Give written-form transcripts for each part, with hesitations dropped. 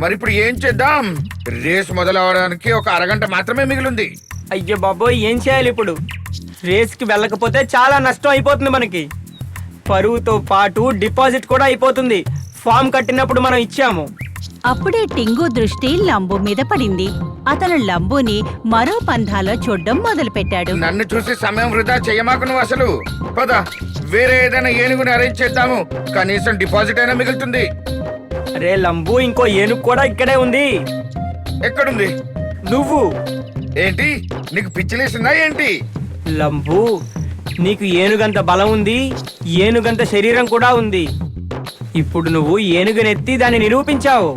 మరి ఇప్పుడు ఏం చేద్దాం? రేస్ మొదలవడానికి ఒక అరగంట మాత్రమే మిగిలింది. అయ్యో బాబోయ్, ఏం చేయాలి ఇప్పుడు? రేస్కి వెళ్ళకపోతే చాలా నష్టం అయిపోతుంది మనకి. పరువుతో పాటు డిపాజిట్ కూడా అయిపోతుంది. ఫామ్ కట్టినప్పుడు మనం ఇచ్చాము. అప్పుడే టింగు దృష్టి లంబు మీద పడింది. అతను లంబుని మరో పంథాలో చూడ్డం మొదలుపెట్టాడు. నన్ను చూసి సమయం వృధా చెయ్యమాకు నువ్వు అసలు. పద, వేరే ఏదైనా ఏనుగుని అరేంజ్ చేద్దాము. కనీసం డిపాజిట్ అయినా మిగులుతుంది. అరే లంబు, ఇంకో ఏనుగు కూడా ఇక్కడే ఉంది. ఎక్కడుంది? నువ్వు ఏంటి, నీకు పిచ్చిలేసిందా ఏంటి? లంబు, నీకు ఏనుగంత బలం ఉంది, ఏనుగంత శరీరం కూడా ఉంది. ఇప్పుడు నువ్వు ఏనుగునెత్తి దాన్ని నిరూపించావు.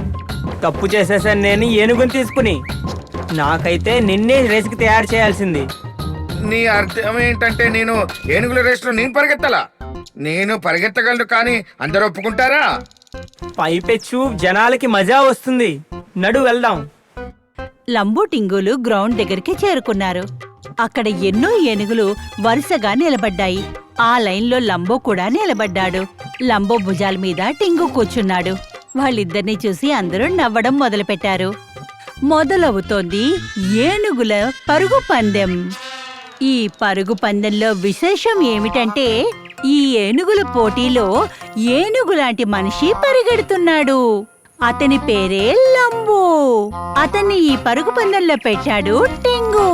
తప్పు చేసేసాను నేను ఏనుగుని తీసుకుని. నాకైతే నిన్నే రేసుకి తయారు చేయాల్సింది. నీ అర్థం ఏంటంటే నేను ఏనుగుల రేసులో నేను పరిగెత్తాలా? నేను పరిగెత్తగలను, కానీ అందరూ ఒప్పుకుంటారా? పైపెచ్చు జనాలకి మజా వస్తుంది. నడు వెళ్దాం. లంబు టింగులు గ్రౌండ్ దగ్గరికి చేరుకున్నారు. అక్కడ ఎన్నో ఏనుగులు వరుసగా నిలబడ్డాయి. ఆ లైన్లో లంబో కూడా నిలబడ్డాడు. లంబో భుజాల మీద టింగు కూర్చున్నాడు. వాళ్ళిద్దరినీ చూసి అందరూ నవ్వడం మొదలుపెట్టారు. మొదలవుతోంది ఏనుగుల పరుగు పందెం. ఈ పరుగు పందెంలో విశేషం ఏమిటంటే ఈ ఏనుగుల పోటీలో ఏనుగులాంటి మనిషి పరిగెడుతున్నాడు. అతని పేరే లంబు. అతన్ని ఈ పరుగు పందెంలో పెట్టాడు టింగు.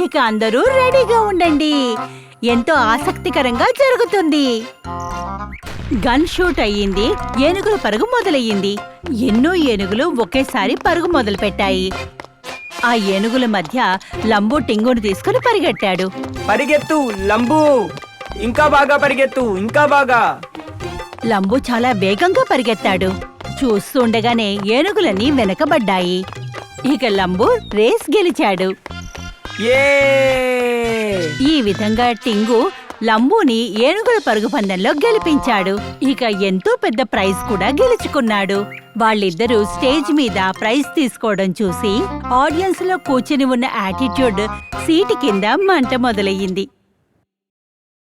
ఇక అందరూ రెడీగా ఉండండి, ఎంతో ఆసక్తికరంగా జరుగుతుంది. గన్ షూట్ అయ్యింది. ఏనుగుల పరుగు మొదలయ్యింది. ఎన్నో ఏనుగులు ఒకేసారి పరుగు మొదలుపెట్టాయి. ఆ ఏనుగుల మధ్య లంబు టింగును తీసుకుని పరిగెట్టాడు. పరిగెత్తు లంబు, ఇంకా బాగా పరిగెత్తు, ఇంకా బాగా. లంబు చాలా వేగంగా పరిగెత్తాడు. చూస్తుండగానే ఏనుగులన్నీ వెనకబడ్డాయి. ఇక లంబు రేస్ గెలిచాడు. ఏ ఈ విధంగా టింగు లంబుని ఏనుగుల పరుగు పందెంలో గెలిపించాడు. ఇక ఎంతో పెద్ద ప్రైజ్ కూడా గెలుచుకున్నాడు. వాళ్ళిద్దరూ స్టేజ్ మీద ప్రైజ్ తీసుకోవడం చూసి ఆడియన్స్ లో కూర్చుని ఉన్న యాటిట్యూడ్ సీటు కింద మంట మొదలయ్యింది.